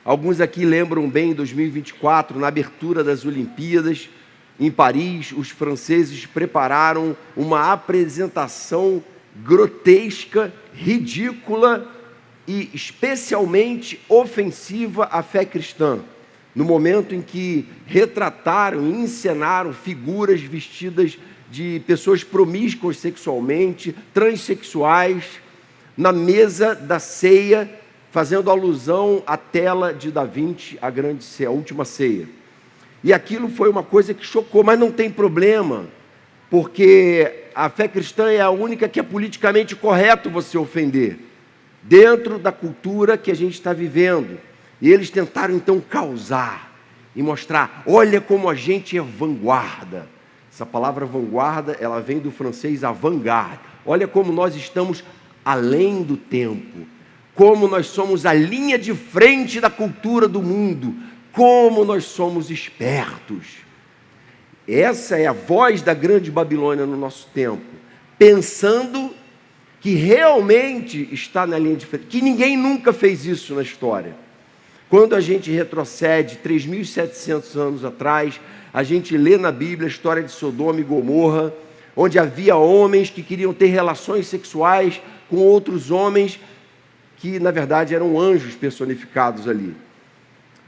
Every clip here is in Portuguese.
Alguns aqui lembram bem, em 2024, na abertura das Olimpíadas, em Paris, os franceses prepararam uma apresentação grotesca, ridícula e especialmente ofensiva à fé cristã, no momento em que retrataram e encenaram figuras vestidas de pessoas promíscuas sexualmente, transexuais, na mesa da ceia, fazendo alusão à tela de Da Vinci, a última ceia. E aquilo foi uma coisa que chocou, mas não tem problema, porque a fé cristã é a única que é politicamente correto você ofender, dentro da cultura que a gente está vivendo. E eles tentaram então causar e mostrar, olha como a gente é vanguarda. Essa palavra vanguarda, ela vem do francês avant-garde. Olha como nós estamos além do tempo, como nós somos a linha de frente da cultura do mundo, como nós somos espertos. Essa é a voz da grande Babilônia no nosso tempo, pensando que realmente está na linha de frente, que ninguém nunca fez isso na história. Quando a gente retrocede 3.700 anos atrás, a gente lê na Bíblia a história de Sodoma e Gomorra, onde havia homens que queriam ter relações sexuais com outros homens que, na verdade, eram anjos personificados ali.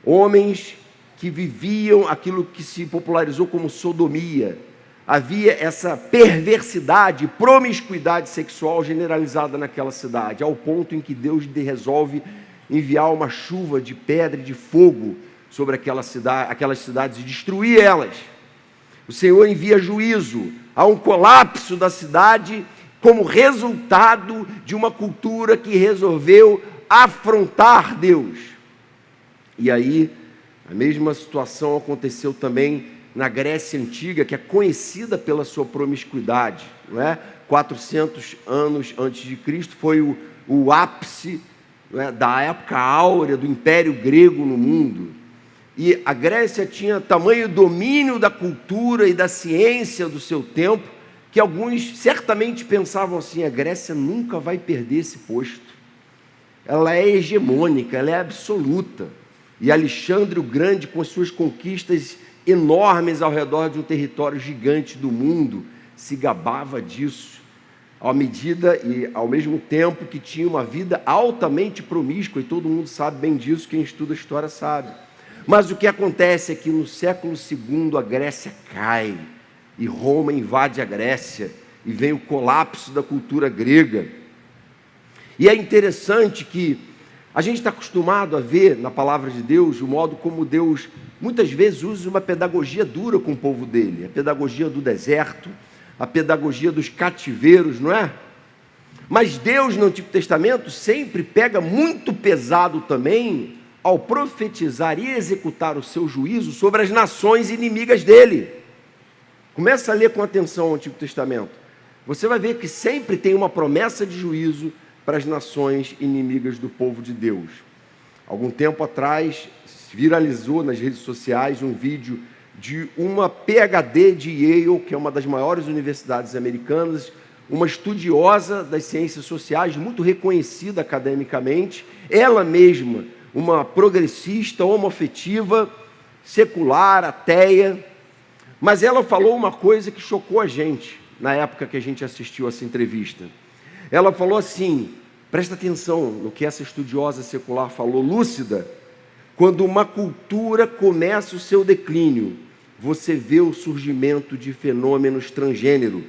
Homens que viviam aquilo que se popularizou como sodomia. Havia essa perversidade, promiscuidade sexual generalizada naquela cidade, ao ponto em que Deus resolve enviar uma chuva de pedra e de fogo sobre aquelas cidades e destruir elas. O Senhor envia juízo, há um colapso da cidade como resultado de uma cultura que resolveu afrontar Deus. E aí, a mesma situação aconteceu também na Grécia Antiga, que é conhecida pela sua promiscuidade, não é? 400 anos antes de Cristo foi o ápice, não é, da época áurea do Império Grego no mundo. E a Grécia tinha tamanho domínio da cultura e da ciência do seu tempo, que alguns certamente pensavam assim, a Grécia nunca vai perder esse posto. Ela é hegemônica, ela é absoluta. E Alexandre o Grande, com as suas conquistas enormes ao redor de um território gigante do mundo, se gabava disso, à medida e ao mesmo tempo que tinha uma vida altamente promíscua, e todo mundo sabe bem disso, quem estuda a história sabe. Mas o que acontece é que no século II a Grécia cai, e Roma invade a Grécia, e vem o colapso da cultura grega. E é interessante que a gente está acostumado a ver na palavra de Deus o modo como Deus muitas vezes usa uma pedagogia dura com o povo dele, a pedagogia do deserto, a pedagogia dos cativeiros, não é? Mas Deus no Antigo Testamento sempre pega muito pesado também ao profetizar e executar o seu juízo sobre as nações inimigas dele. Começa a ler com atenção o Antigo Testamento. Você vai ver que sempre tem uma promessa de juízo para as nações inimigas do povo de Deus. Algum tempo atrás, viralizou nas redes sociais um vídeo de uma PhD de Yale, que é uma das maiores universidades americanas, uma estudiosa das ciências sociais, muito reconhecida academicamente, ela mesma, uma progressista, homoafetiva, secular, ateia, mas ela falou uma coisa que chocou a gente, na época que a gente assistiu essa entrevista. Ela falou assim, presta atenção no que essa estudiosa secular falou, lúcida: quando uma cultura começa o seu declínio, você vê o surgimento de fenômenos transgênero.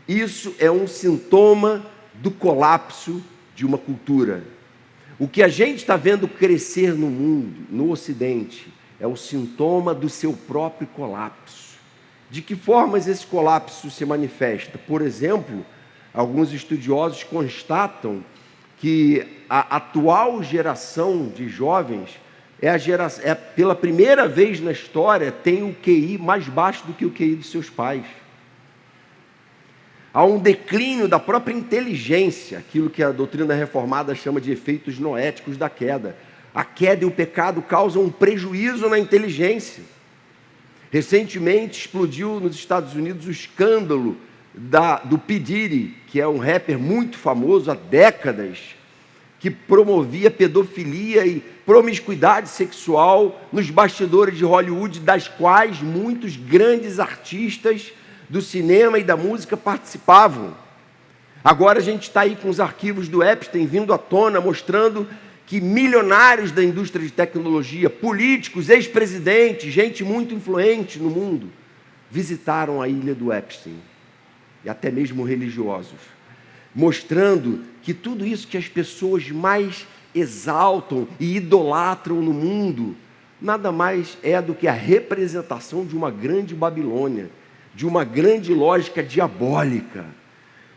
Isso é um sintoma do colapso de uma cultura. O que a gente está vendo crescer no mundo, no Ocidente, é o sintoma do seu próprio colapso. De que formas esse colapso se manifesta? Por exemplo, alguns estudiosos constatam que a atual geração de jovens pela primeira vez na história, tem o QI mais baixo do que o QI dos seus pais. Há um declínio da própria inteligência, aquilo que a doutrina reformada chama de efeitos noéticos da queda. A queda e o pecado causam um prejuízo na inteligência. Recentemente explodiu nos Estados Unidos o escândalo do P. Diddy, que é um rapper muito famoso há décadas, que promovia pedofilia e promiscuidade sexual nos bastidores de Hollywood, das quais muitos grandes artistas do cinema e da música participavam. Agora a gente está aí com os arquivos do Epstein vindo à tona, mostrando que milionários da indústria de tecnologia, políticos, ex-presidentes, gente muito influente no mundo, visitaram a ilha do Epstein, e até mesmo religiosos, mostrando que tudo isso que as pessoas mais exaltam e idolatram no mundo, nada mais é do que a representação de uma grande Babilônia, de uma grande lógica diabólica.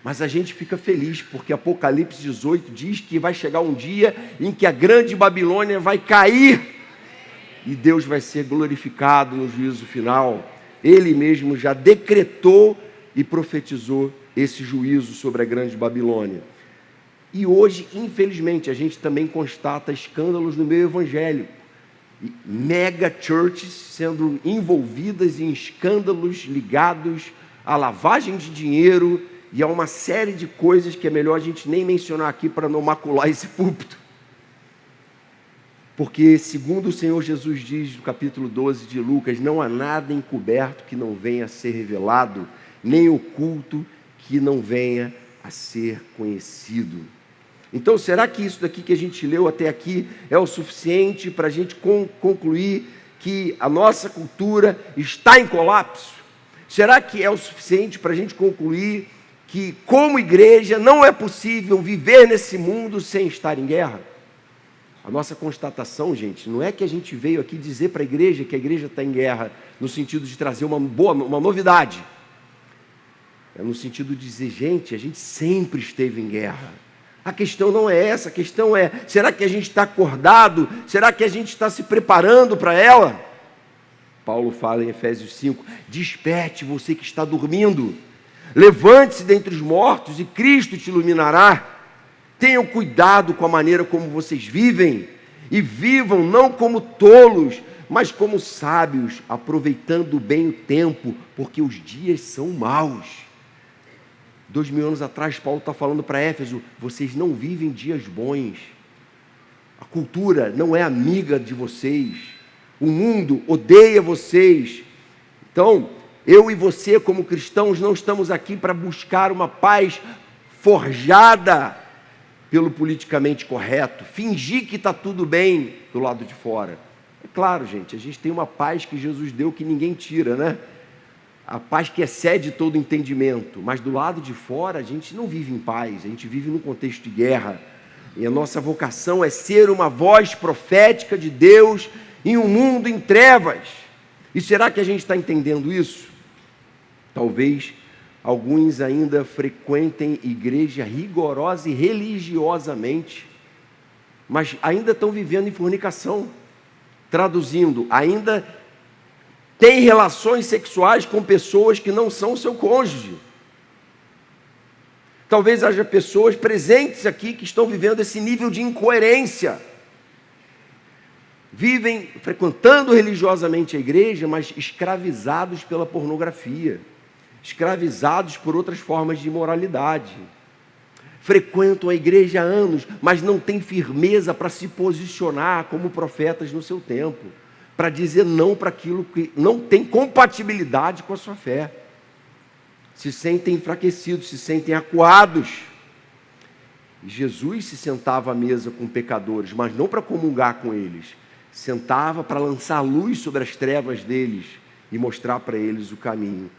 Mas a gente fica feliz, porque Apocalipse 18 diz que vai chegar um dia em que a grande Babilônia vai cair, e Deus vai ser glorificado no juízo final. Ele mesmo já decretou e profetizou esse juízo sobre a grande Babilônia. E hoje, infelizmente, a gente também constata escândalos no meio evangélico. Mega churches sendo envolvidas em escândalos ligados à lavagem de dinheiro e a uma série de coisas que é melhor a gente nem mencionar aqui para não macular esse púlpito. Porque, segundo o Senhor Jesus diz no capítulo 12 de Lucas, não há nada encoberto que não venha a ser revelado, nem oculto que não venha a ser conhecido. Então, será que isso daqui que a gente leu até aqui é o suficiente para a gente concluir que a nossa cultura está em colapso? Será que é o suficiente para a gente concluir que, como igreja, não é possível viver nesse mundo sem estar em guerra? A nossa constatação, gente, não é que a gente veio aqui dizer para a igreja que a igreja está em guerra, no sentido de trazer uma novidade. É no sentido de dizer, gente, a gente sempre esteve em guerra. A questão não é essa, a questão é, será que a gente está acordado? Será que a gente está se preparando para ela? Paulo fala em Efésios 5, desperte você que está dormindo, levante-se dentre os mortos e Cristo te iluminará. Tenham cuidado com a maneira como vocês vivem, e vivam não como tolos, mas como sábios, aproveitando bem o tempo, porque os dias são maus. 2000 anos atrás, Paulo está falando para Éfeso, vocês não vivem dias bons, a cultura não é amiga de vocês, o mundo odeia vocês. Então, eu e você como cristãos não estamos aqui para buscar uma paz forjada pelo politicamente correto, fingir que está tudo bem do lado de fora. É claro, gente, a gente tem uma paz que Jesus deu que ninguém tira, né? A paz que excede todo entendimento, mas do lado de fora a gente não vive em paz, a gente vive num contexto de guerra, e a nossa vocação é ser uma voz profética de Deus em um mundo em trevas. E será que a gente está entendendo isso? Talvez alguns ainda frequentem igreja rigorosa e religiosamente, mas ainda estão vivendo em fornicação. Traduzindo, ainda tem relações sexuais com pessoas que não são seu cônjuge. Talvez haja pessoas presentes aqui que estão vivendo esse nível de incoerência. Vivem frequentando religiosamente a igreja, mas escravizados pela pornografia, escravizados por outras formas de imoralidade. Frequentam a igreja há anos, mas não têm firmeza para se posicionar como profetas no seu tempo, para dizer não para aquilo que não tem compatibilidade com a sua fé. Se sentem enfraquecidos, se sentem acuados. Jesus se sentava à mesa com pecadores, mas não para comungar com eles. Sentava para lançar luz sobre as trevas deles e mostrar para eles o caminho.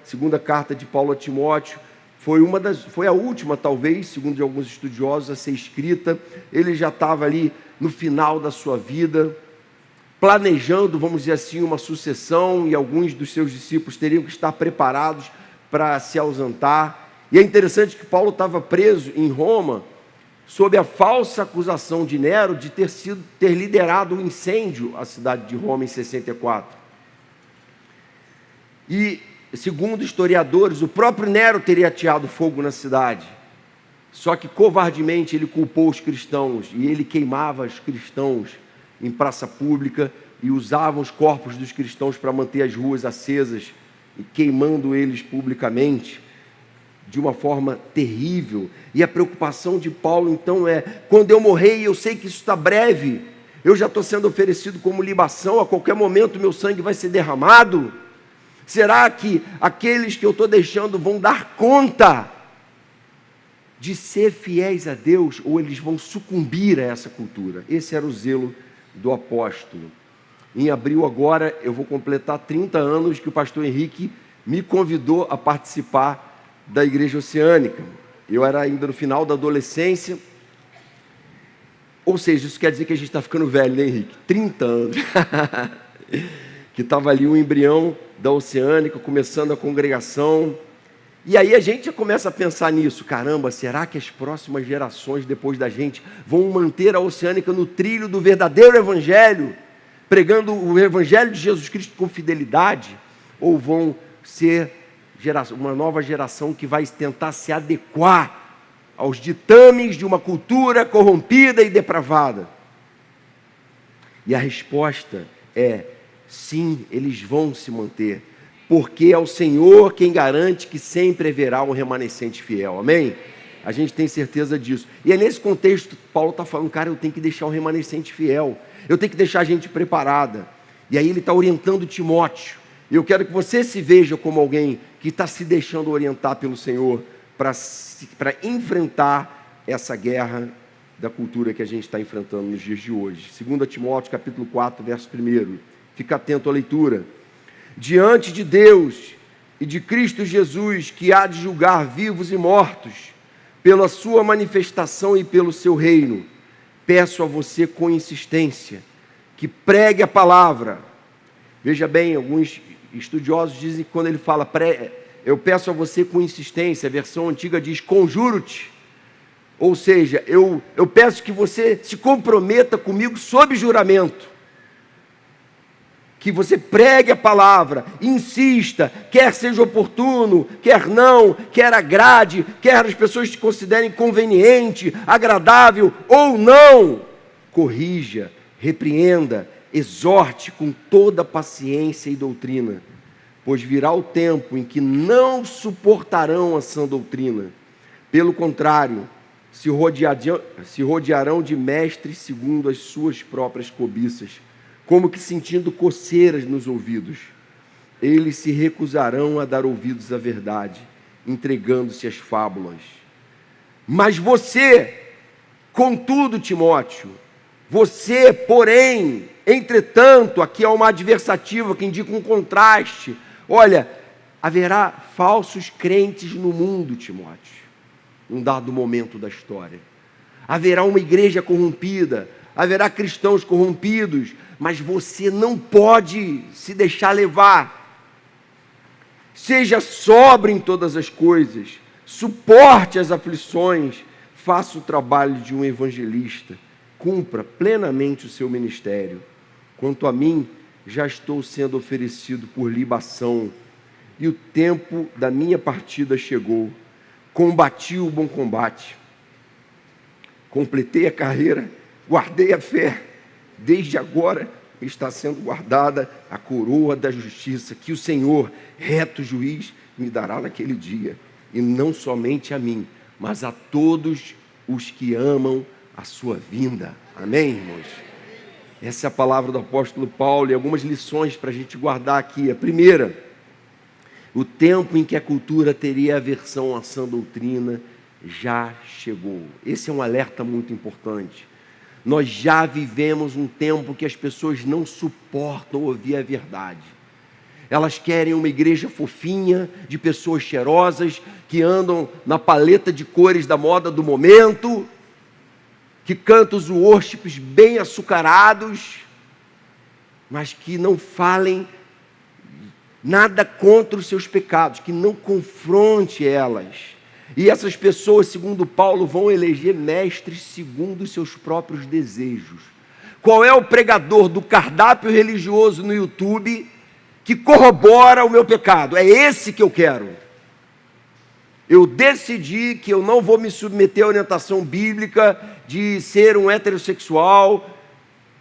Segunda carta de Paulo a Timóteo, foi a última, talvez, segundo alguns estudiosos, a ser escrita. Ele já estava ali no final da sua vida, planejando, vamos dizer assim, uma sucessão, e alguns dos seus discípulos teriam que estar preparados para se ausentar. E é interessante que Paulo estava preso em Roma, sob a falsa acusação de Nero de ter liderado um incêndio à cidade de Roma em 64. E, segundo historiadores, o próprio Nero teria ateado fogo na cidade. Só que covardemente ele culpou os cristãos, e ele queimava os cristãos em praça pública e usava os corpos dos cristãos para manter as ruas acesas e queimando eles publicamente. de uma forma terrível. E a preocupação de Paulo então é: quando eu morrer, eu sei que isso está breve, eu já estou sendo oferecido como libação, a qualquer momento meu sangue vai ser derramado. Será que aqueles que eu estou deixando vão dar conta de ser fiéis a Deus, ou eles vão sucumbir a essa cultura? Esse era o zelo do apóstolo. Em abril agora eu vou completar 30 anos que o pastor Henrique me convidou a participar da Igreja Oceânica. Eu era ainda no final da adolescência, ou seja, isso quer dizer que a gente está ficando velho, né, Henrique? 30 anos, que estava ali o embrião da Oceânica, começando a congregação, e aí a gente já começa a pensar nisso: caramba, será que as próximas gerações depois da gente vão manter a Oceânica no trilho do verdadeiro Evangelho, pregando o Evangelho de Jesus Cristo com fidelidade, ou vão ser uma nova geração que vai tentar se adequar aos ditames de uma cultura corrompida e depravada? E a resposta é: sim, eles vão se manter, porque é o Senhor quem garante que sempre haverá um remanescente fiel, amém? A gente tem certeza disso. E é nesse contexto que Paulo está falando: cara, eu tenho que deixar um remanescente fiel, eu tenho que deixar a gente preparada. E aí ele está orientando Timóteo. E eu quero que você se veja como alguém que está se deixando orientar pelo Senhor para enfrentar essa guerra da cultura que a gente está enfrentando nos dias de hoje. 2 Timóteo capítulo 4, verso 1. Fica atento à leitura. Diante de Deus e de Cristo Jesus, que há de julgar vivos e mortos, pela sua manifestação e pelo seu reino, peço a você com insistência que pregue a palavra. Veja bem, alguns estudiosos dizem que quando ele fala eu peço a você com insistência, a versão antiga diz conjuro-te, ou seja, eu peço que você se comprometa comigo sob juramento, que você pregue a palavra, insista, quer seja oportuno, quer não, quer agrade, quer as pessoas te considerem conveniente, agradável ou não, corrija, repreenda, exorte com toda paciência e doutrina, pois virá o tempo em que não suportarão a sã doutrina. Pelo contrário, se rodearão de mestres segundo as suas próprias cobiças, como que sentindo coceiras nos ouvidos. Eles se recusarão a dar ouvidos à verdade, entregando-se às fábulas. Mas você, contudo, Timóteo, você, porém, entretanto, aqui há uma adversativa que indica um contraste. Olha, haverá falsos crentes no mundo, Timóteo, num dado momento da história. Haverá uma igreja corrompida, haverá cristãos corrompidos, mas você não pode se deixar levar. Seja sóbrio em todas as coisas, suporte as aflições, faça o trabalho de um evangelista, cumpra plenamente o seu ministério. Quanto a mim, já estou sendo oferecido por libação, e o tempo da minha partida chegou. Combati o bom combate, completei a carreira, guardei a fé. Desde agora está sendo guardada a coroa da justiça, que o Senhor, reto juiz, me dará naquele dia, e não somente a mim, mas a todos os que amam a sua vinda. Amém, irmãos? Essa é a palavra do apóstolo Paulo, e algumas lições para a gente guardar aqui. A primeira: o tempo em que a cultura teria aversão à sã doutrina já chegou. Esse é um alerta muito importante. Nós já vivemos um tempo que as pessoas não suportam ouvir a verdade. Elas querem uma igreja fofinha, de pessoas cheirosas, que andam na paleta de cores da moda do momento, que cantam os worships bem açucarados, mas que não falem nada contra os seus pecados, que não confronte elas. E essas pessoas, segundo Paulo, vão eleger mestres segundo os seus próprios desejos. Qual é o pregador do cardápio religioso no YouTube que corrobora o meu pecado? É esse que eu quero. Eu decidi que eu não vou me submeter à orientação bíblica de ser um heterossexual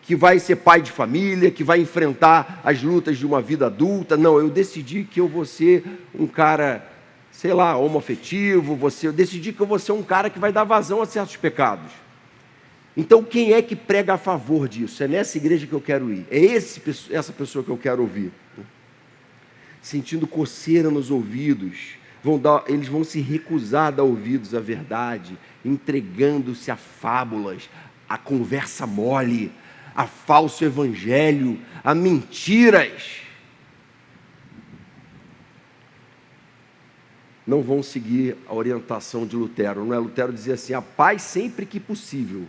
que vai ser pai de família, que vai enfrentar as lutas de uma vida adulta. Não, eu decidi que eu vou ser um cara sei lá, homoafetivo, eu decidi que eu vou ser um cara que vai dar vazão a certos pecados. Então, quem é que prega a favor disso? É nessa igreja que eu quero ir. É essa pessoa que eu quero ouvir. Sentindo coceira nos ouvidos, eles vão se recusar a dar ouvidos à verdade, entregando-se a fábulas, a conversa mole, a falso evangelho, a mentiras. Não vão seguir a orientação de Lutero. Não é? Lutero dizia assim: a paz sempre que possível,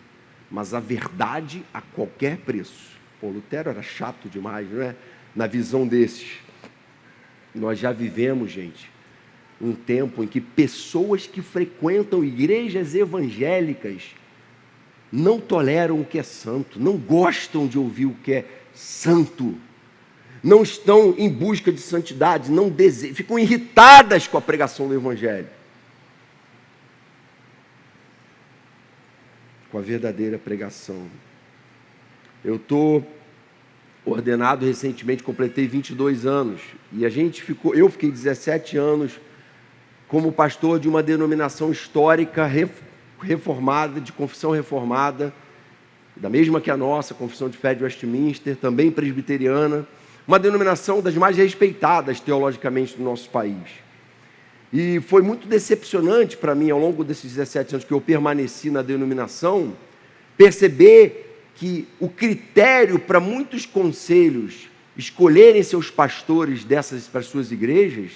mas a verdade a qualquer preço. Pô, Lutero era chato demais, não é? Na visão desses. Nós já vivemos, gente, um tempo em que pessoas que frequentam igrejas evangélicas não toleram o que é santo, não gostam de ouvir o que é santo, não estão em busca de santidade, não desejam, ficam irritadas com a pregação do evangelho, com a verdadeira pregação. Eu estou ordenado recentemente, completei 22 anos, e eu fiquei 17 anos como pastor de uma denominação histórica reformada, de confissão reformada, da mesma que a nossa, Confissão de Fé de Westminster, também presbiteriana, uma denominação das mais respeitadas teologicamente do nosso país. E foi muito decepcionante para mim, ao longo desses 17 anos que eu permaneci na denominação, perceber que o critério para muitos conselhos escolherem seus pastores para as suas igrejas,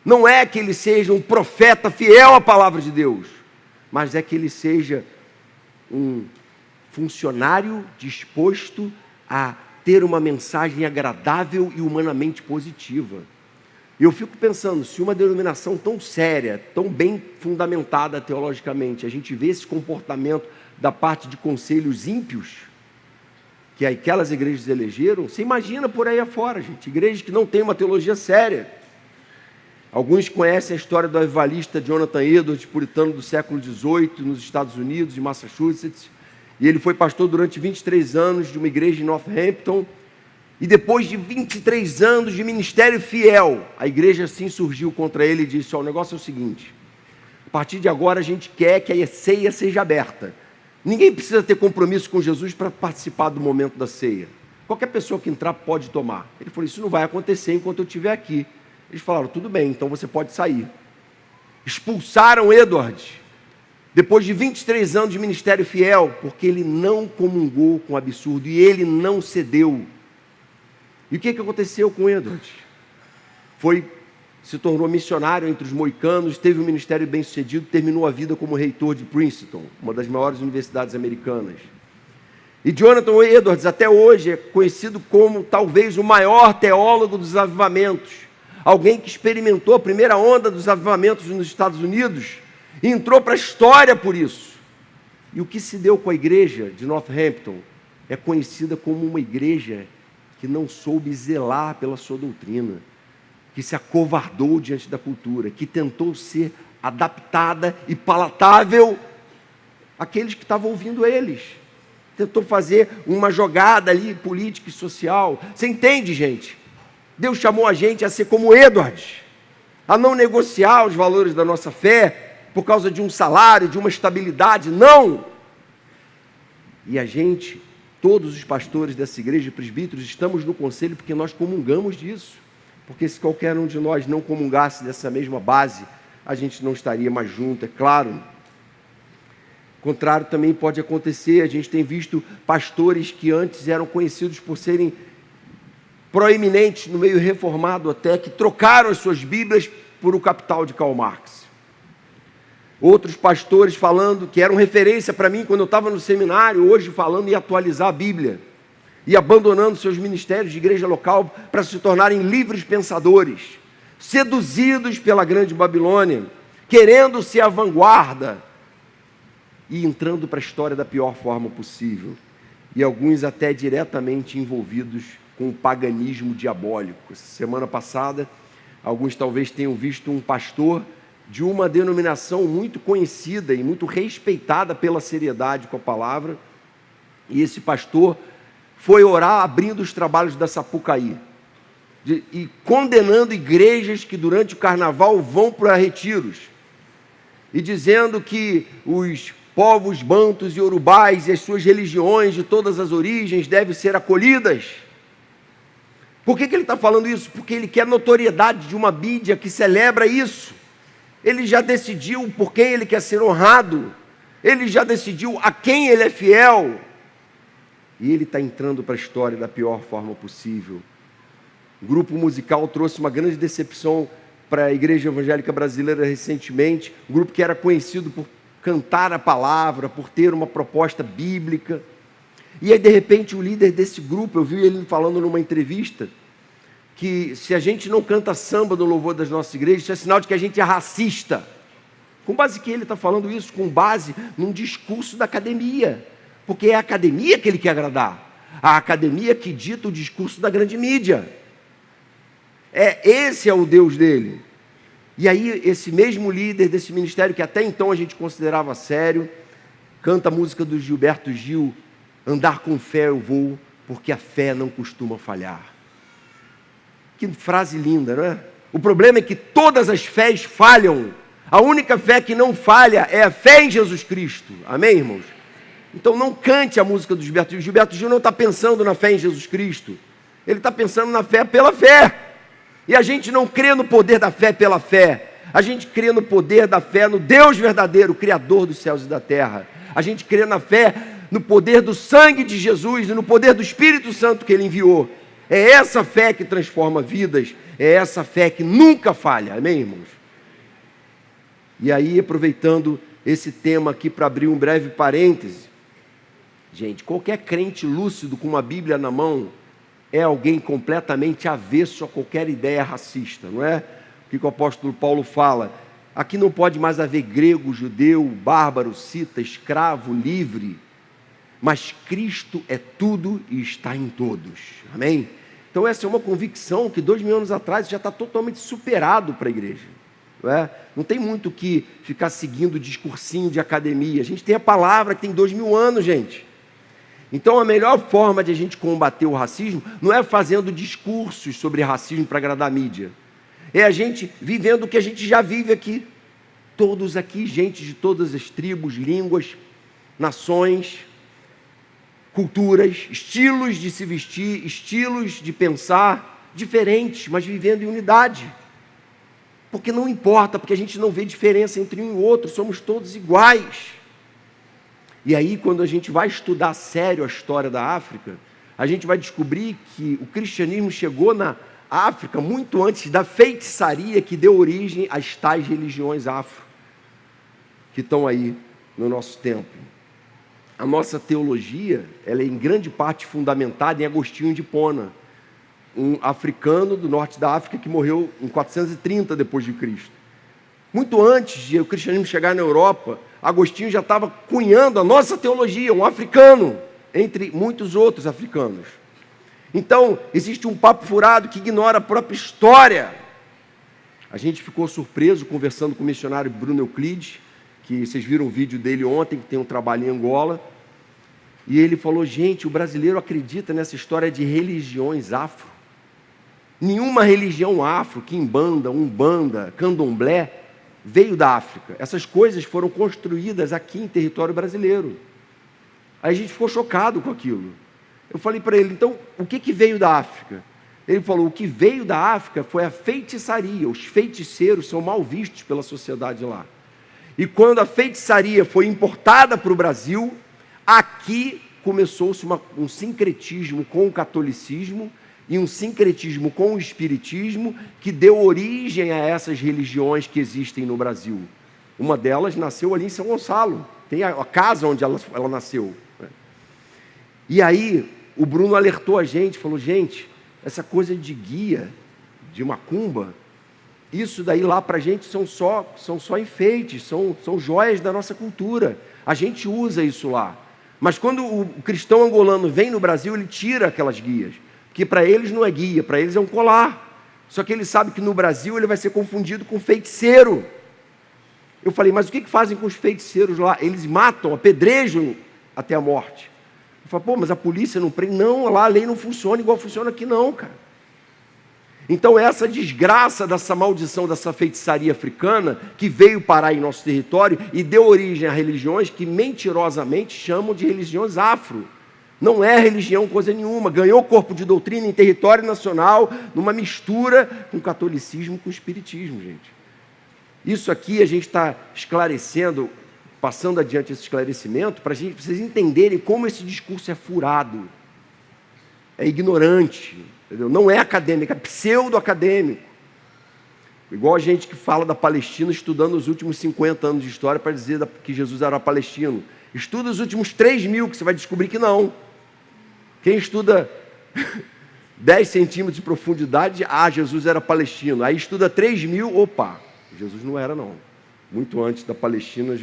não é que ele seja um profeta fiel à palavra de Deus, mas é que ele seja um funcionário disposto a ter uma mensagem agradável e humanamente positiva. Eu fico pensando, se uma denominação tão séria, tão bem fundamentada teologicamente, a gente vê esse comportamento da parte de conselhos ímpios, que aquelas igrejas elegeram, você imagina por aí afora, gente, igrejas que não têm uma teologia séria. Alguns conhecem a história do avivalista Jonathan Edwards, puritano do século XVIII, nos Estados Unidos, em Massachusetts, e ele foi pastor durante 23 anos de uma igreja em Northampton, e depois de 23 anos de ministério fiel, a igreja assim surgiu contra ele e disse: o negócio é o seguinte, a partir de agora a gente quer que a ceia seja aberta, ninguém precisa ter compromisso com Jesus para participar do momento da ceia, qualquer pessoa que entrar pode tomar. Ele falou: isso não vai acontecer enquanto eu estiver aqui. Eles falaram: tudo bem, então você pode sair. Expulsaram Edwards, depois de 23 anos de ministério fiel, porque ele não comungou com o absurdo, e ele não cedeu. E o que aconteceu com Edwards? Se tornou missionário entre os moicanos, teve um ministério bem sucedido, terminou a vida como reitor de Princeton, uma das maiores universidades americanas. E Jonathan Edwards até hoje é conhecido como talvez o maior teólogo dos avivamentos, alguém que experimentou a primeira onda dos avivamentos nos Estados Unidos e entrou para a história por isso. E o que se deu com a igreja de Northampton é conhecida como uma igreja que não soube zelar pela sua doutrina, que se acovardou diante da cultura, que tentou ser adaptada e palatável àqueles que estavam ouvindo eles. Tentou fazer uma jogada ali política e social. Você entende, gente? Deus chamou a gente a ser como Edwards, a não negociar os valores da nossa fé por causa de um salário, de uma estabilidade, não. E a gente, todos os pastores dessa igreja, presbíteros, estamos no conselho porque nós comungamos disso. Porque se qualquer um de nós não comungasse dessa mesma base, a gente não estaria mais junto, é claro. O contrário também pode acontecer. A gente tem visto pastores que antes eram conhecidos por serem proeminentes no meio reformado até, que trocaram as suas Bíblias por O Capital de Karl Marx. Outros pastores falando, que eram referência para mim quando eu estava no seminário, hoje falando em atualizar a Bíblia, e abandonando seus ministérios de igreja local para se tornarem livres pensadores, seduzidos pela grande Babilônia, querendo ser a vanguarda, e entrando para a história da pior forma possível, e alguns até diretamente envolvidos com o paganismo diabólico. Essa semana passada, alguns talvez tenham visto um pastor de uma denominação muito conhecida e muito respeitada pela seriedade com a palavra, e esse pastor foi orar abrindo os trabalhos da Sapucaí. e condenando igrejas que durante o carnaval vão para retiros, e dizendo que os povos bantus e urubais e as suas religiões de todas as origens devem ser acolhidas. Por que ele está falando isso? Porque ele quer notoriedade de uma mídia que celebra isso. Ele já decidiu por quem ele quer ser honrado, ele já decidiu a quem ele é fiel, e ele está entrando para a história da pior forma possível. O grupo musical trouxe uma grande decepção para a igreja evangélica brasileira recentemente, um grupo que era conhecido por cantar a palavra, por ter uma proposta bíblica, e aí de repente o líder desse grupo, eu vi ele falando numa entrevista, que se a gente não canta samba no louvor das nossas igrejas, isso é sinal de que a gente é racista. Com base que ele está falando isso? Com base num discurso da academia, porque é a academia que ele quer agradar, a academia que dita o discurso da grande mídia. Esse é o Deus dele. E aí esse mesmo líder desse ministério, que até então a gente considerava sério, canta a música do Gilberto Gil, andar com fé eu vou, porque a fé não costuma falhar. Que frase linda, não é? O problema é que todas as fés falham. A única fé que não falha é a fé em Jesus Cristo. Amém, irmãos? Então não cante a música do Gilberto Gil. Gilberto Gil não está pensando na fé em Jesus Cristo. Ele está pensando na fé pela fé. E a gente não crê no poder da fé pela fé. A gente crê no poder da fé no Deus verdadeiro, Criador dos céus e da terra. A gente crê na fé no poder do sangue de Jesus e no poder do Espírito Santo que Ele enviou. É essa fé que transforma vidas, é essa fé que nunca falha, amém, irmãos? E aí, aproveitando esse tema aqui para abrir um breve parêntese, gente, qualquer crente lúcido com uma Bíblia na mão é alguém completamente avesso a qualquer ideia racista, não é? O que o apóstolo Paulo fala? Aqui não pode mais haver grego, judeu, bárbaro, cita, escravo, livre, mas Cristo é tudo e está em todos, amém? Então essa é uma convicção que 2000 anos atrás já está totalmente superado para a igreja, não é? Não tem muito que ficar seguindo o discursinho de academia, a gente tem a palavra que tem 2000 anos, gente. Então a melhor forma de a gente combater o racismo não é fazendo discursos sobre racismo para agradar a mídia, é a gente vivendo o que a gente já vive aqui, todos aqui, gente de todas as tribos, línguas, nações, culturas, estilos de se vestir, estilos de pensar diferentes, mas vivendo em unidade. Porque não importa, porque a gente não vê diferença entre um e outro, somos todos iguais. E aí, quando a gente vai estudar sério a história da África, a gente vai descobrir que o cristianismo chegou na África muito antes da feitiçaria que deu origem às tais religiões afro, que estão aí no nosso tempo. A nossa teologia, ela é em grande parte fundamentada em Agostinho de Hipona, um africano do norte da África que morreu em 430 depois de Cristo. Muito antes de o cristianismo chegar na Europa, Agostinho já estava cunhando a nossa teologia, um africano, entre muitos outros africanos. Então, existe um papo furado que ignora a própria história. A gente ficou surpreso conversando com o missionário Bruno Euclides, que vocês viram o vídeo dele ontem, que tem um trabalho em Angola, e ele falou, gente, o brasileiro acredita nessa história de religiões afro. Nenhuma religião afro, quimbanda, umbanda, candomblé, veio da África. Essas coisas foram construídas aqui em território brasileiro. Aí a gente ficou chocado com aquilo. Eu falei para ele, então, o que veio da África? Ele falou, o que veio da África foi a feitiçaria. Os feiticeiros são mal vistos pela sociedade lá. E quando a feitiçaria foi importada para o Brasil, aqui começou-se um sincretismo com o catolicismo e um sincretismo com o espiritismo que deu origem a essas religiões que existem no Brasil. Uma delas nasceu ali em São Gonçalo, tem a casa onde ela nasceu. E aí o Bruno alertou a gente, falou, gente, essa coisa de guia, de macumba, isso daí lá para a gente são só enfeites, são joias da nossa cultura. A gente usa isso lá. Mas quando o cristão angolano vem no Brasil, ele tira aquelas guias. Porque para eles não é guia, para eles é um colar. Só que ele sabe que no Brasil ele vai ser confundido com feiticeiro. Eu falei, mas o que fazem com os feiticeiros lá? Eles matam, apedrejam até a morte. Eu falei, pô, mas a polícia não prende? Não, lá a lei não funciona igual funciona aqui não, cara. Então essa desgraça dessa maldição, dessa feitiçaria africana, que veio parar em nosso território e deu origem a religiões que mentirosamente chamam de religiões afro. Não é religião coisa nenhuma, ganhou corpo de doutrina em território nacional, numa mistura com catolicismo e com espiritismo, gente. Isso aqui a gente está esclarecendo, passando adiante esse esclarecimento, para vocês entenderem como esse discurso é furado, é ignorante, entendeu? Não é acadêmico, é pseudo-acadêmico. Igual a gente que fala da Palestina estudando os últimos 50 anos de história para dizer que Jesus era palestino. Estuda os últimos 3.000, que você vai descobrir que não. Quem estuda 10 centímetros de profundidade, Jesus era palestino. Aí estuda 3.000, opa, Jesus não era não. Muito antes da Palestina,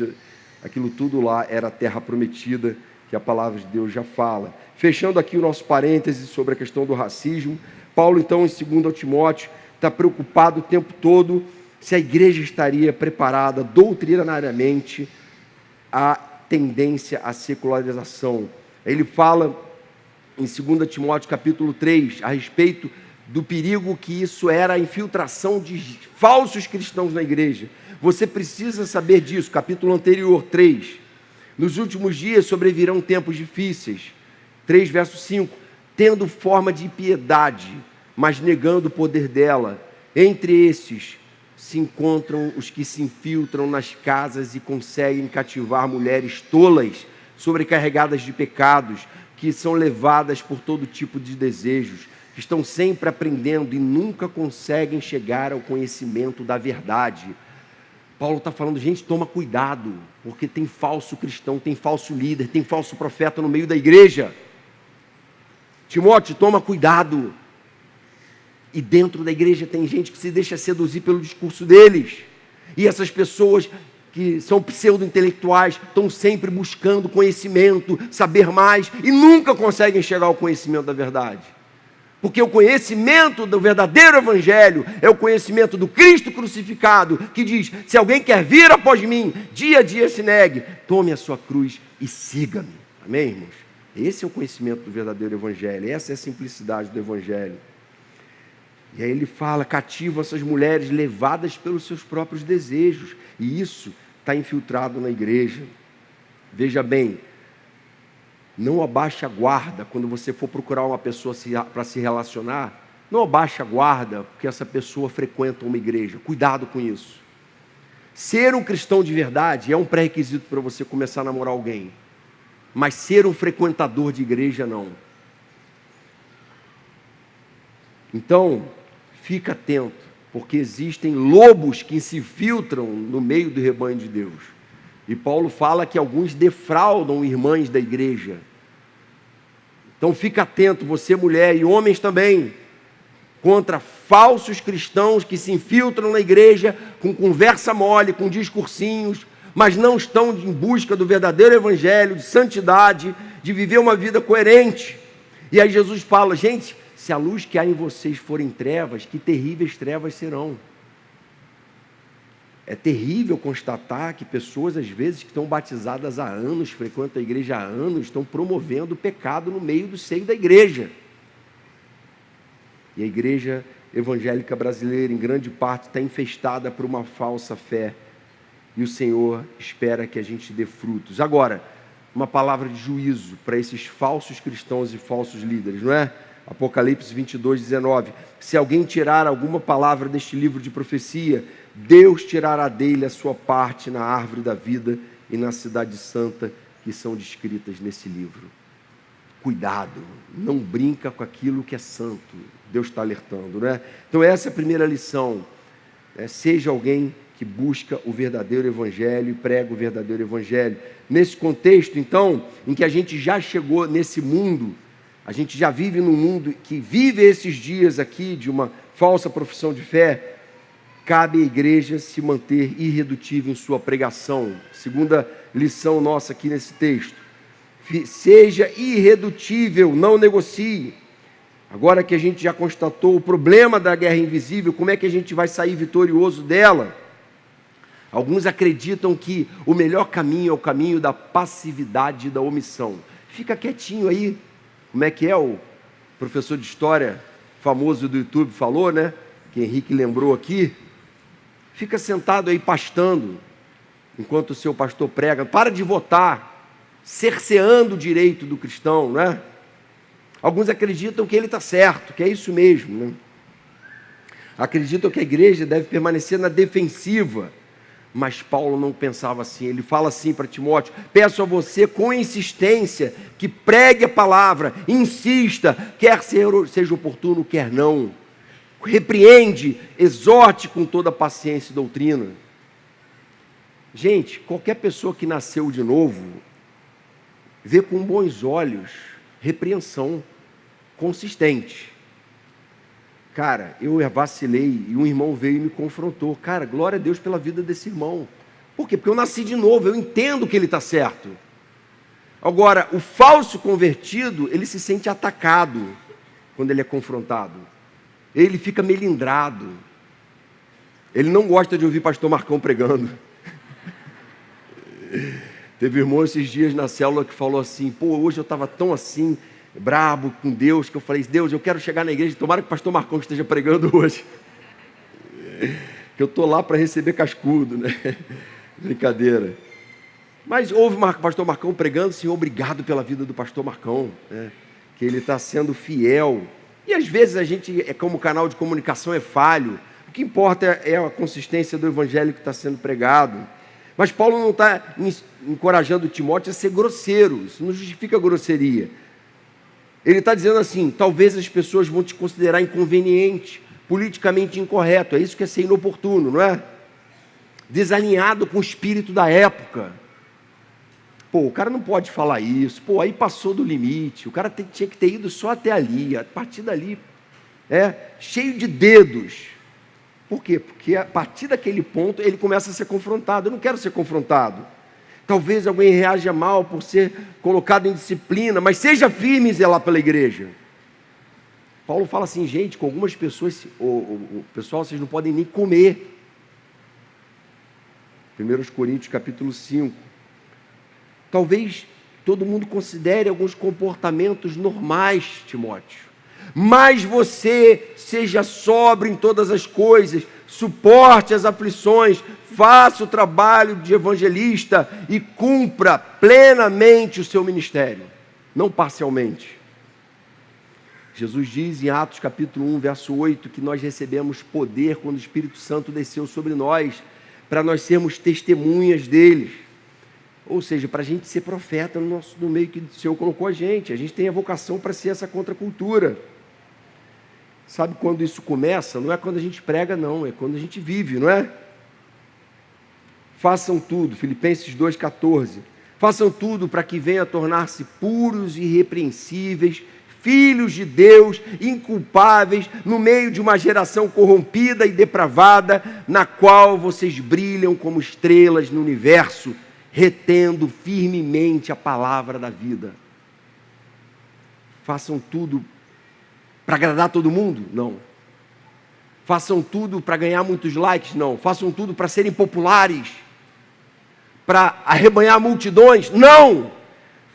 aquilo tudo lá era a terra prometida, que a palavra de Deus já fala. Fechando aqui o nosso parêntese sobre a questão do racismo, Paulo então em 2 Timóteo está preocupado o tempo todo se a igreja estaria preparada doutrinariamente à tendência à secularização. Ele fala em 2 Timóteo capítulo 3, a respeito do perigo que isso era a infiltração de falsos cristãos na igreja. Você precisa saber disso, capítulo anterior, 3. Nos últimos dias sobrevirão tempos difíceis. 3, verso 5. Tendo forma de piedade, mas negando o poder dela. Entre esses se encontram os que se infiltram nas casas e conseguem cativar mulheres tolas, sobrecarregadas de pecados, que são levadas por todo tipo de desejos, que estão sempre aprendendo e nunca conseguem chegar ao conhecimento da verdade. Paulo está falando, gente, toma cuidado, porque tem falso cristão, tem falso líder, tem falso profeta no meio da igreja. Timóteo, toma cuidado. E dentro da igreja tem gente que se deixa seduzir pelo discurso deles. E essas pessoas que são pseudo-intelectuais estão sempre buscando conhecimento, saber mais, e nunca conseguem chegar ao conhecimento da verdade. Porque o conhecimento do verdadeiro evangelho é o conhecimento do Cristo crucificado, que diz, se alguém quer vir após mim, dia a dia se negue, tome a sua cruz e siga-me. Amém, irmãos? Esse é o conhecimento do verdadeiro evangelho, essa é a simplicidade do evangelho. E aí ele fala, cativo essas mulheres levadas pelos seus próprios desejos, e isso está infiltrado na igreja. Veja bem, não abaixe a guarda quando você for procurar uma pessoa para se relacionar. Não abaixe a guarda porque essa pessoa frequenta uma igreja. Cuidado com isso. Ser um cristão de verdade é um pré-requisito para você começar a namorar alguém. Mas ser um frequentador de igreja, não. Então, fica atento, porque existem lobos que se filtram no meio do rebanho de Deus. E Paulo fala que alguns defraudam irmãs da igreja. Então fica atento, você mulher e homens também, contra falsos cristãos que se infiltram na igreja com conversa mole, com discursinhos, mas não estão em busca do verdadeiro evangelho, de santidade, de viver uma vida coerente. E aí Jesus fala, gente, se a luz que há em vocês forem trevas, que terríveis trevas serão. É terrível constatar que pessoas, às vezes, que estão batizadas há anos, frequentam a igreja há anos, estão promovendo o pecado no meio do seio da igreja. E a igreja evangélica brasileira, em grande parte, está infestada por uma falsa fé. E o Senhor espera que a gente dê frutos. Agora, uma palavra de juízo para esses falsos cristãos e falsos líderes, não é? Apocalipse 22, 19. Se alguém tirar alguma palavra deste livro de profecia, Deus tirará dele a sua parte na árvore da vida e na cidade santa que são descritas nesse livro. Cuidado, não brinca com aquilo que é santo. Deus está alertando, né? Então essa é a primeira lição. Seja alguém que busca o verdadeiro evangelho e prega o verdadeiro evangelho. Nesse contexto, então, em que a gente já chegou nesse mundo, a gente já vive num mundo que vive esses dias aqui de uma falsa profissão de fé, cabe à igreja se manter irredutível em sua pregação. Segunda lição nossa aqui nesse texto. Seja irredutível, não negocie. Agora que a gente já constatou o problema da guerra invisível, como é que a gente vai sair vitorioso dela? Alguns acreditam que o melhor caminho é o caminho da passividade e da omissão. Fica quietinho aí. Como é que é o professor de história famoso do YouTube falou, né? Que Henrique lembrou aqui. Fica sentado aí pastando, enquanto o seu pastor prega. Para de votar, cerceando o direito do cristão, né? Alguns acreditam que ele está certo, que é isso mesmo, né? Acreditam que a igreja deve permanecer na defensiva. Mas Paulo não pensava assim. Ele fala assim para Timóteo: peço a você com insistência que pregue a palavra, insista, quer seja oportuno, quer não. Repreende, exorte com toda paciência e doutrina. Gente, qualquer pessoa que nasceu de novo vê com bons olhos repreensão consistente. Cara, eu vacilei e um irmão veio e me confrontou. Cara, glória a Deus pela vida desse irmão. Por quê? Porque eu nasci de novo, eu entendo que ele está certo. Agora, o falso convertido, ele se sente atacado quando ele é confrontado. Ele fica melindrado. Ele não gosta de ouvir pastor Marcão pregando. Teve irmão esses dias na célula que falou assim: pô, hoje eu estava tão assim, brabo com Deus, que eu falei: Deus, eu quero chegar na igreja, tomara que o pastor Marcão esteja pregando hoje, que eu estou lá para receber cascudo, né? Brincadeira. Mas houve o pastor Marcão pregando. Senhor, obrigado pela vida do pastor Marcão, né? Que ele está sendo fiel. E às vezes a gente, como canal de comunicação, é falho. O que importa é a consistência do evangelho que está sendo pregado. Mas Paulo não está encorajando Timóteo a ser grosseiro. Isso não justifica a grosseria. Ele está dizendo assim: talvez as pessoas vão te considerar inconveniente, politicamente incorreto. É isso que é ser inoportuno, não é? Desalinhado com o espírito da época. Pô, o cara não pode falar isso. Pô, aí passou do limite. O cara tinha que ter ido só até ali. A partir dali, cheio de dedos. Por quê? Porque a partir daquele ponto ele começa a ser confrontado. Eu não quero ser confrontado. Talvez alguém reaja mal por ser colocado em disciplina, mas seja firme em zelar pela igreja. Paulo fala assim: gente, com algumas pessoas, pessoal, vocês não podem nem comer. 1 Coríntios capítulo 5. Talvez todo mundo considere alguns comportamentos normais, Timóteo. Mas você seja sóbrio em todas as coisas, suporte as aflições, faça o trabalho de evangelista e cumpra plenamente o seu ministério, não parcialmente. Jesus diz em Atos capítulo 1, verso 8, que nós recebemos poder quando o Espírito Santo desceu sobre nós, para nós sermos testemunhas deles. Ou seja, para a gente ser profeta no meio que o Senhor colocou a gente tem a vocação para ser essa contracultura. Sabe quando isso começa? Não é quando a gente prega, não, é quando a gente vive, não é? Façam tudo, Filipenses 2,14. Façam tudo para que venham a tornar-se puros e irrepreensíveis, filhos de Deus, inculpáveis, no meio de uma geração corrompida e depravada, na qual vocês brilham como estrelas no universo, retendo firmemente a palavra da vida. Façam tudo para agradar todo mundo? Não. Façam tudo para ganhar muitos likes? Não. Façam tudo para serem populares? Para arrebanhar multidões? Não.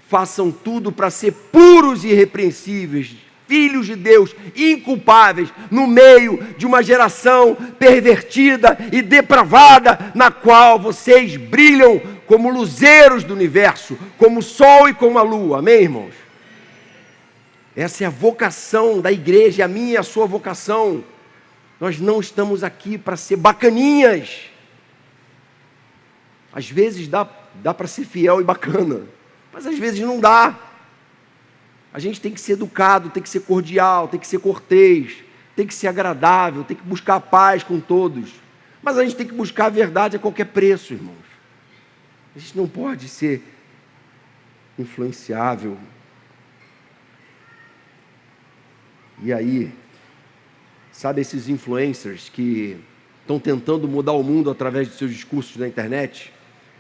Façam tudo para ser puros e irrepreensíveis, filhos de Deus, inculpáveis, no meio de uma geração pervertida e depravada, na qual vocês brilham como luzeiros do universo, como o sol e como a lua. Amém, irmãos? Essa é a vocação da igreja, a minha e a sua vocação. Nós não estamos aqui para ser bacaninhas. Às vezes dá para ser fiel e bacana, mas às vezes não dá. A gente tem que ser educado, tem que ser cordial, tem que ser cortês, tem que ser agradável, tem que buscar a paz com todos. Mas a gente tem que buscar a verdade a qualquer preço, irmãos. A gente não pode ser influenciável. E aí, sabe esses influencers que estão tentando mudar o mundo através dos seus discursos na internet?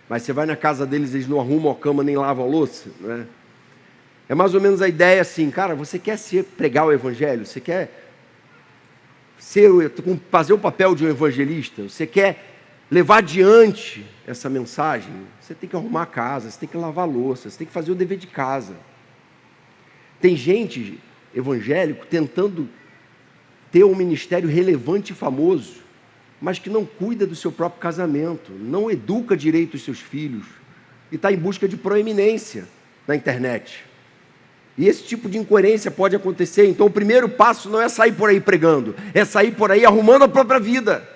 Mas você vai na casa deles, eles não arrumam a cama nem lavam a louça, né? É mais ou menos a ideia assim: cara, você quer pregar o evangelho? Você quer fazer o papel de um evangelista? Você quer levar adiante essa mensagem? Você tem que arrumar a casa, você tem que lavar a louça, você tem que fazer o dever de casa. Tem gente evangélico tentando ter um ministério relevante e famoso, mas que não cuida do seu próprio casamento, não educa direito os seus filhos e está em busca de proeminência na internet. E esse tipo de incoerência pode acontecer. Então o primeiro passo não é sair por aí pregando, é sair por aí arrumando a própria vida.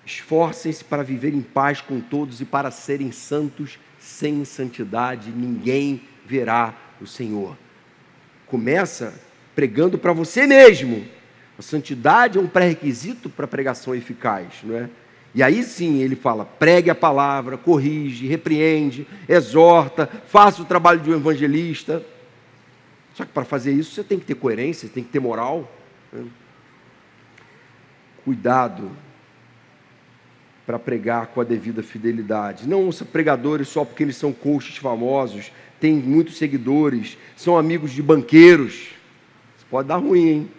Esforcem-se para viver em paz com todos e para serem santos. Sem santidade ninguém verá o Senhor. Começa pregando para você mesmo. A santidade é um pré-requisito para a pregação eficaz, não é? E aí sim ele fala, pregue a palavra, corrige, repreende, exorta, faça o trabalho de um evangelista. Só que para fazer isso você tem que ter coerência, tem que ter moral, né? Cuidado para pregar com a devida fidelidade. Não ouça pregadores só porque eles são coaches famosos, têm muitos seguidores, são amigos de banqueiros. Isso pode dar ruim, hein?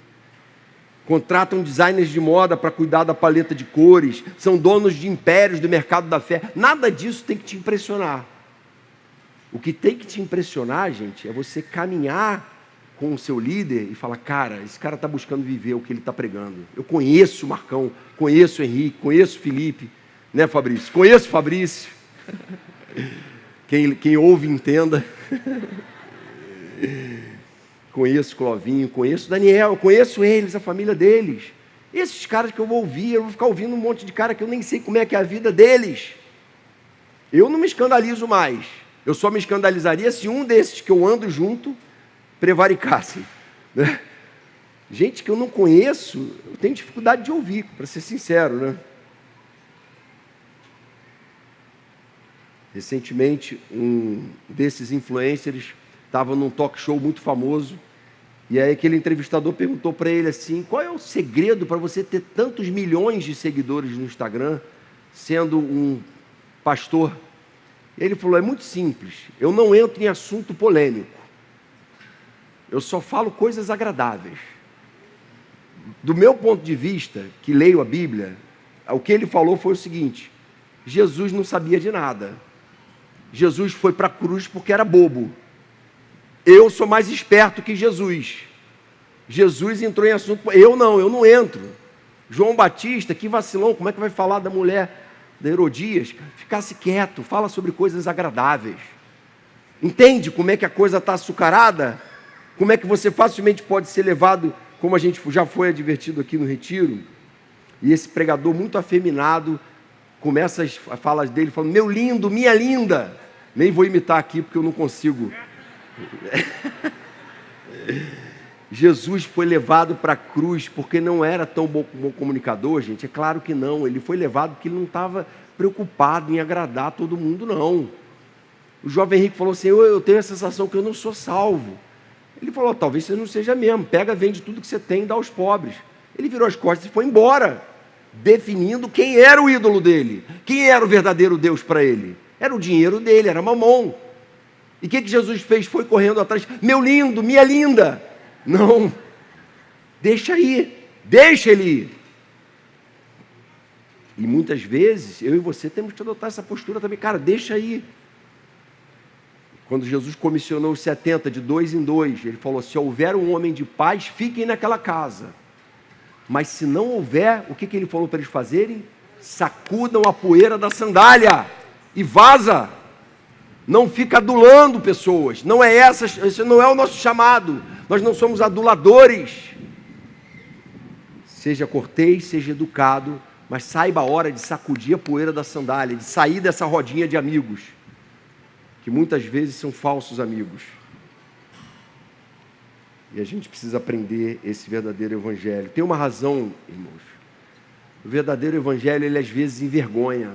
Contratam designers de moda para cuidar da paleta de cores, são donos de impérios do mercado da fé. Nada disso tem que te impressionar. O que tem que te impressionar, gente, é você caminhar com o seu líder e falar, cara, esse cara está buscando viver o que ele está pregando. Eu conheço o Marcão, conheço o Henrique, conheço o Felipe, né, Fabrício? Conheço o Fabrício. Quem ouve, entenda. Conheço o Clovinho, conheço o Daniel, conheço eles, a família deles. Esses caras que eu vou ouvir, eu vou ficar ouvindo um monte de cara que eu nem sei como é que é a vida deles. Eu não me escandalizo mais. Eu só me escandalizaria se um desses que eu ando junto prevaricasse, né? Gente que eu não conheço, eu tenho dificuldade de ouvir, para ser sincero, né? Recentemente, um desses influencers estava num talk show muito famoso, e aí aquele entrevistador perguntou para ele assim, qual é o segredo para você ter tantos milhões de seguidores no Instagram, sendo um pastor? E ele falou, é muito simples, eu não entro em assunto polêmico, eu só falo coisas agradáveis. Do meu ponto de vista, que leio a Bíblia, o que ele falou foi o seguinte, Jesus não sabia de nada, Jesus foi para a cruz porque era bobo. Eu sou mais esperto que Jesus. Jesus entrou em assunto, eu não entro. João Batista, que vacilão, como é que vai falar da mulher da Herodias? Ficasse quieto, fala sobre coisas agradáveis. Entende como é que a coisa está açucarada? Como é que você facilmente pode ser levado, como a gente já foi advertido aqui no retiro, e esse pregador muito afeminado, começa as falas dele falando, meu lindo, minha linda, nem vou imitar aqui porque eu não consigo. Jesus foi levado para a cruz porque não era tão bom comunicador, gente, é claro que não, ele foi levado porque ele não estava preocupado em agradar todo mundo, não. O jovem Henrique falou assim, eu tenho a sensação que eu não sou salvo. Ele falou, talvez você não seja mesmo, pega, vende tudo que você tem e dá aos pobres. Ele virou as costas e foi embora, definindo quem era o ídolo dele, quem era o verdadeiro Deus para ele. Era o dinheiro dele, era Mamon. E o que Jesus fez? Foi correndo atrás, meu lindo, minha linda. Não, deixa ele ir. E muitas vezes, eu e você temos que adotar essa postura também, cara, deixa ir. Quando Jesus comissionou os 70 de 2 em 2, ele falou, se houver um homem de paz, fiquem naquela casa. Mas se não houver, o que ele falou para eles fazerem? Sacudam a poeira da sandália e vaza. Não fica adulando pessoas. Não é esse não é o nosso chamado. Nós não somos aduladores. Seja cortês, seja educado, mas saiba a hora de sacudir a poeira da sandália, de sair dessa rodinha de amigos, que muitas vezes são falsos amigos. E a gente precisa aprender esse verdadeiro evangelho. Tem uma razão, irmãos. O verdadeiro evangelho, ele às vezes envergonha.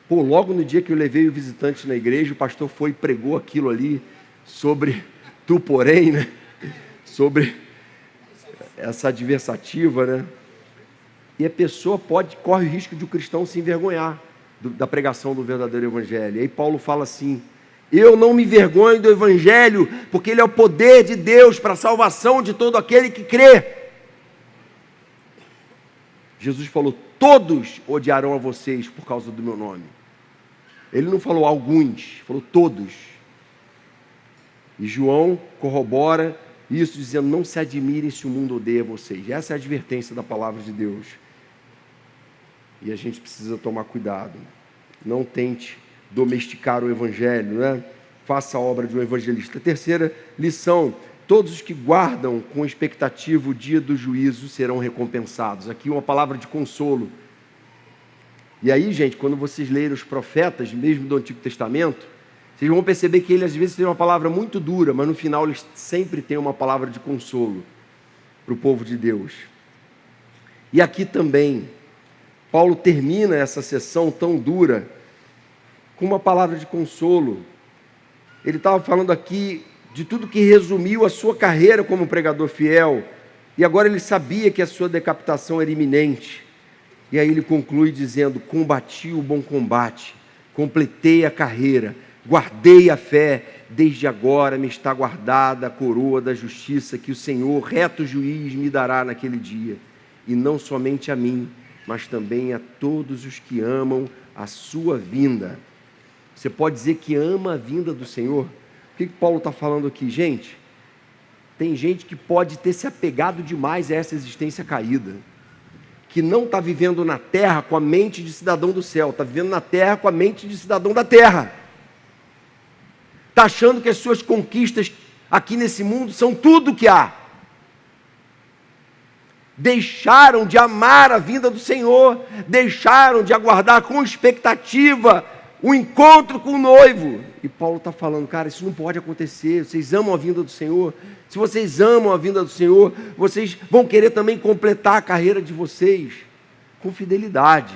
Pô, logo no dia que eu levei o visitante na igreja, o pastor foi e pregou aquilo ali sobre tu, porém, né? Sobre essa adversativa, né? E a pessoa corre o risco de o cristão se envergonhar da pregação do verdadeiro evangelho. E aí Paulo fala assim, eu não me envergonho do evangelho, porque ele é o poder de Deus para a salvação de todo aquele que crê. Jesus falou, todos odiarão a vocês por causa do meu nome. Ele não falou alguns, falou todos. E João corrobora Isso dizendo, não se admirem se o mundo odeia vocês. Essa é a advertência da palavra de Deus. E a gente precisa tomar cuidado. Não tente domesticar o evangelho, né? Faça a obra de um evangelista. Terceira lição, todos os que guardam com expectativa o dia do juízo serão recompensados. Aqui uma palavra de consolo. E aí, gente, quando vocês lerem os profetas, mesmo do Antigo Testamento, vocês vão perceber que eles às vezes têm uma palavra muito dura, mas no final eles sempre têm uma palavra de consolo para o povo de Deus. E aqui também, Paulo termina essa sessão tão dura com uma palavra de consolo. Ele estava falando aqui de tudo que resumiu a sua carreira como pregador fiel, e agora ele sabia que a sua decapitação era iminente. E aí ele conclui dizendo, combati o bom combate, completei a carreira, guardei a fé, desde agora me está guardada a coroa da justiça que o Senhor, reto juiz, me dará naquele dia, e não somente a mim, mas também a todos os que amam a sua vinda. Você pode dizer que ama a vinda do Senhor? O que Paulo está falando aqui? Gente, tem gente que pode ter se apegado demais a essa existência caída, que não está vivendo na terra com a mente de cidadão do céu, está vivendo na terra com a mente de cidadão da terra. Está achando que as suas conquistas aqui nesse mundo são tudo que há. Deixaram de amar a vinda do Senhor, deixaram de aguardar com expectativa o encontro com o noivo. E Paulo está falando, cara, isso não pode acontecer. Vocês amam a vinda do Senhor? Se vocês amam a vinda do Senhor, vocês vão querer também completar a carreira de vocês com fidelidade.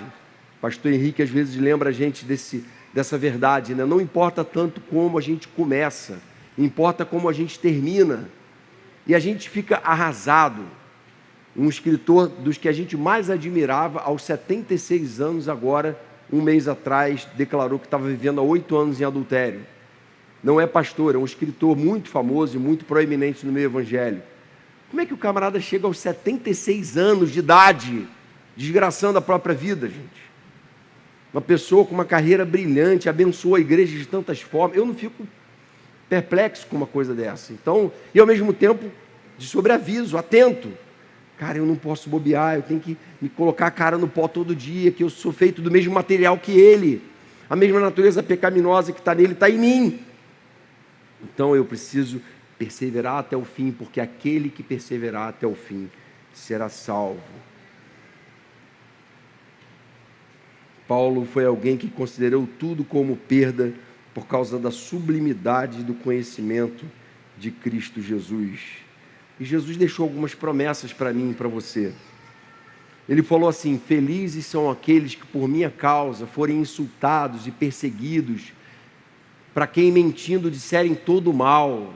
Pastor Henrique às vezes lembra a gente dessa verdade, né? Não importa tanto como a gente começa, importa como a gente termina. E a gente fica arrasado. Um escritor dos que a gente mais admirava, aos 76 anos agora, um mês atrás, declarou que estava vivendo há 8 anos em adultério. Não é pastor, é um escritor muito famoso e muito proeminente no meio evangélico. Como é que o camarada chega aos 76 anos de idade, desgraçando a própria vida, gente? Uma pessoa com uma carreira brilhante, abençoou a igreja de tantas formas. Eu não fico perplexo com uma coisa dessa. Então, e ao mesmo tempo, de sobreaviso, atento. Cara, eu não posso bobear, eu tenho que me colocar a cara no pó todo dia, que eu sou feito do mesmo material que ele. A mesma natureza pecaminosa que está nele está em mim. Então eu preciso perseverar até o fim, porque aquele que perseverar até o fim será salvo. Paulo foi alguém que considerou tudo como perda por causa da sublimidade do conhecimento de Cristo Jesus. E Jesus deixou algumas promessas para mim e para você. Ele falou assim, felizes são aqueles que por minha causa forem insultados e perseguidos, para quem mentindo disserem todo mal,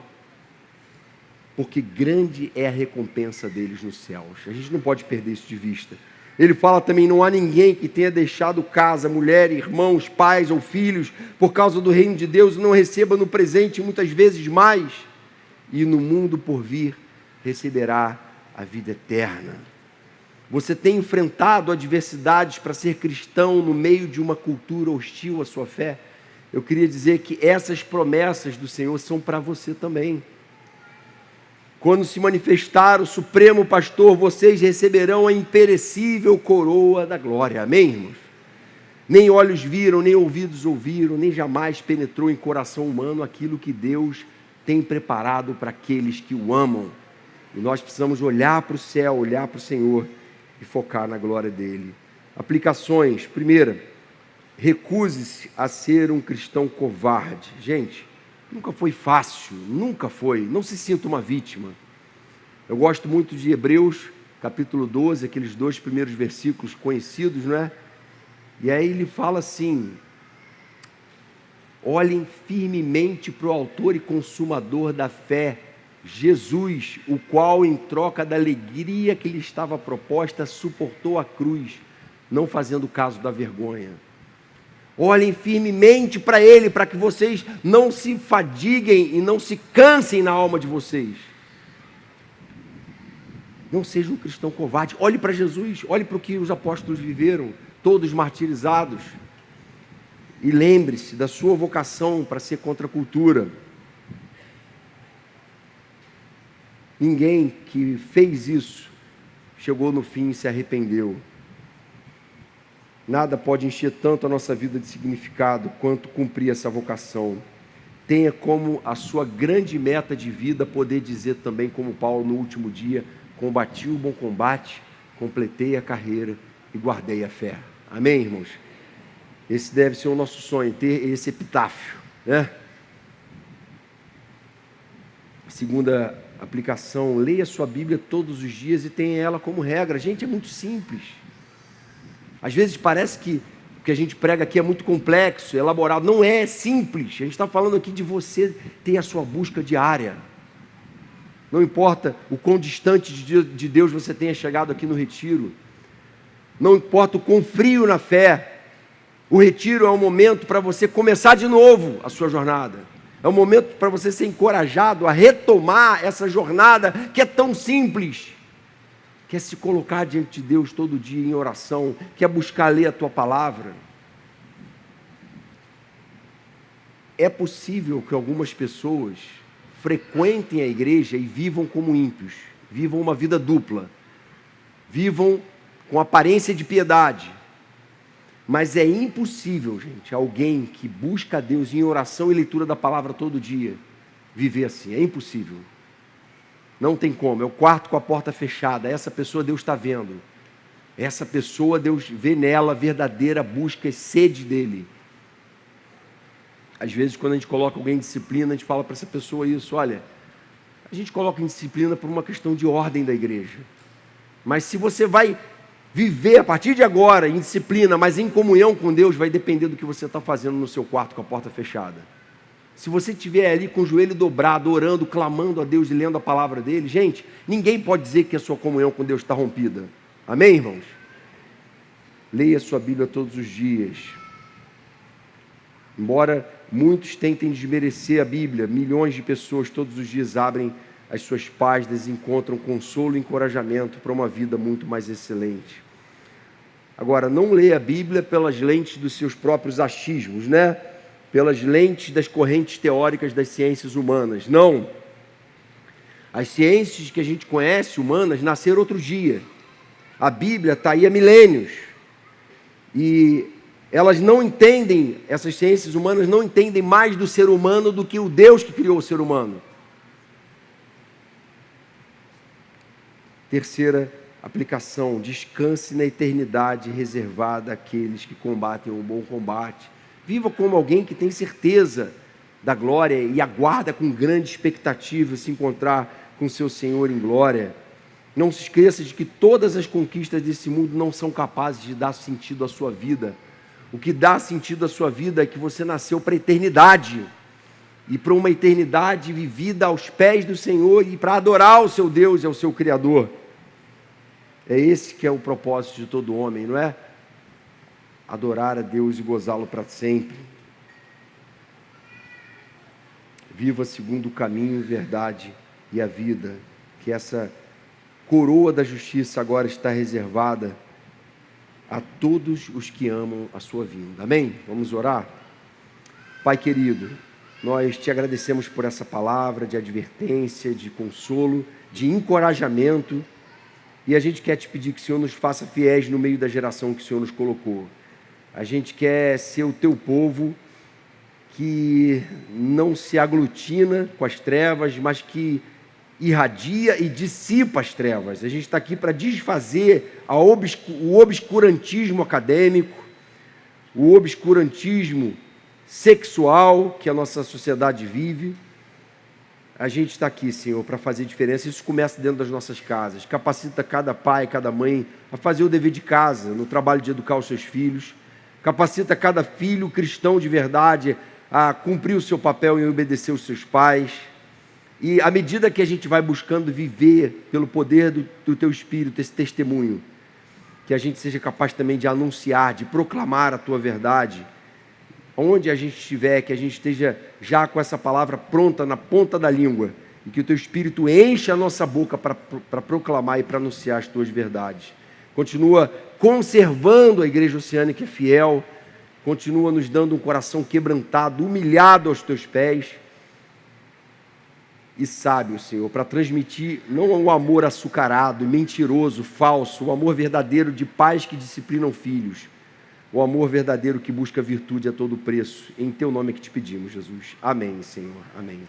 porque grande é a recompensa deles nos céus. A gente não pode perder isso de vista. Ele fala também, não há ninguém que tenha deixado casa, mulher, irmãos, pais ou filhos, por causa do reino de Deus, e não receba no presente muitas vezes mais, e no mundo por vir receberá a vida eterna. Você tem enfrentado adversidades para ser cristão no meio de uma cultura hostil à sua fé? Eu queria dizer que essas promessas do Senhor são para você também. Quando se manifestar o Supremo Pastor, vocês receberão a imperecível coroa da glória. Amém, irmãos? Nem olhos viram, nem ouvidos ouviram, nem jamais penetrou em coração humano aquilo que Deus tem preparado para aqueles que o amam. E nós precisamos olhar para o céu, olhar para o Senhor e focar na glória dEle. Aplicações. Primeira, recuse-se a ser um cristão covarde. Gente, nunca foi fácil, nunca foi. Não se sinta uma vítima. Eu gosto muito de Hebreus, capítulo 12, aqueles 2 primeiros versículos conhecidos, não é? E aí ele fala assim, olhem firmemente para o autor e consumador da fé, Jesus, o qual, em troca da alegria que lhe estava proposta, suportou a cruz, não fazendo caso da vergonha. Olhem firmemente para Ele, para que vocês não se fadiguem e não se cansem na alma de vocês. Não seja um cristão covarde. Olhe para Jesus, olhe para o que os apóstolos viveram, todos martirizados. E lembre-se da sua vocação para ser contra a cultura. Ninguém que fez isso chegou no fim e se arrependeu. Nada pode encher tanto a nossa vida de significado quanto cumprir essa vocação. Tenha como a sua grande meta de vida poder dizer também, como Paulo no último dia: combati o bom combate, completei a carreira e guardei a fé. Amém, irmãos? Esse deve ser o nosso sonho, ter esse epitáfio, né? Segunda aplicação: leia a sua Bíblia todos os dias e tenha ela como regra. Gente, é muito simples. Às vezes parece que o que a gente prega aqui é muito complexo, elaborado. Não é, é simples. A gente está falando aqui de você ter a sua busca diária. Não importa o quão distante de Deus você tenha chegado aqui no retiro. Não importa o quão frio na fé. O retiro é um momento para você começar de novo a sua jornada. É um momento para você ser encorajado a retomar essa jornada que é tão simples. Que é se colocar diante de Deus todo dia em oração, que é buscar ler a tua palavra. É possível que algumas pessoas frequentem a igreja e vivam como ímpios, vivam uma vida dupla, vivam com aparência de piedade, mas é impossível, gente, alguém que busca a Deus em oração e leitura da palavra todo dia, viver assim. É impossível. Não tem como. É o quarto com a porta fechada. Essa pessoa Deus está vendo. Essa pessoa Deus vê nela a verdadeira busca e sede dele. Às vezes, quando a gente coloca alguém em disciplina, a gente fala para essa pessoa isso: olha, a gente coloca em disciplina por uma questão de ordem da igreja. Mas se você vai viver a partir de agora em disciplina, mas em comunhão com Deus, vai depender do que você está fazendo no seu quarto com a porta fechada. Se você estiver ali com o joelho dobrado, orando, clamando a Deus e lendo a palavra dele, gente, ninguém pode dizer que a sua comunhão com Deus está rompida. Amém, irmãos? Leia a sua Bíblia todos os dias. Embora muitos tentem desmerecer a Bíblia, milhões de pessoas todos os dias abrem as suas páginas e encontram consolo e encorajamento para uma vida muito mais excelente. Agora, não leia a Bíblia pelas lentes dos seus próprios achismos, né? Pelas lentes das correntes teóricas das ciências humanas. Não. As ciências que a gente conhece, humanas, nasceram outro dia. A Bíblia está aí há milênios. E elas não entendem, essas ciências humanas não entendem mais do ser humano do que o Deus que criou o ser humano. Terceira aplicação: descanse na eternidade reservada àqueles que combatem o bom combate. Viva como alguém que tem certeza da glória e aguarda com grande expectativa se encontrar com seu Senhor em glória. Não se esqueça de que todas as conquistas desse mundo não são capazes de dar sentido à sua vida. O que dá sentido à sua vida é que você nasceu para a eternidade. E para uma eternidade vivida aos pés do Senhor e para adorar o seu Deus e ao seu Criador. É esse que é o propósito de todo homem, não é? Adorar a Deus e gozá-lo para sempre. Viva segundo o caminho, verdade e a vida, que essa coroa da justiça agora está reservada a todos os que amam a sua vinda. Amém? Vamos orar? Pai querido, nós te agradecemos por essa palavra de advertência, de consolo, de encorajamento, e a gente quer te pedir que o Senhor nos faça fiéis no meio da geração que o Senhor nos colocou. A gente quer ser o teu povo que não se aglutina com as trevas, mas que irradia e dissipa as trevas. A gente está aqui para desfazer o obscurantismo acadêmico, o obscurantismo sexual que a nossa sociedade vive. A gente está aqui, Senhor, para fazer diferença. Isso começa dentro das nossas casas. Capacita cada pai, cada mãe a fazer o dever de casa, no trabalho de educar os seus filhos. Capacita cada filho cristão de verdade a cumprir o seu papel em obedecer os seus pais. E à medida que a gente vai buscando viver pelo poder do Teu Espírito esse testemunho, que a gente seja capaz também de anunciar, de proclamar a Tua verdade, onde a gente estiver, que a gente esteja já com essa palavra pronta na ponta da língua, e que o Teu Espírito encha a nossa boca para proclamar e para anunciar as Tuas verdades. Continua conservando a Igreja Oceânica fiel, continua nos dando um coração quebrantado, humilhado aos Teus pés, e sábios, Senhor, para transmitir não um amor açucarado, mentiroso, falso, o amor verdadeiro de pais que disciplinam filhos, o amor verdadeiro que busca virtude a todo preço. Em Teu nome é que te pedimos, Jesus. Amém, Senhor. Amém.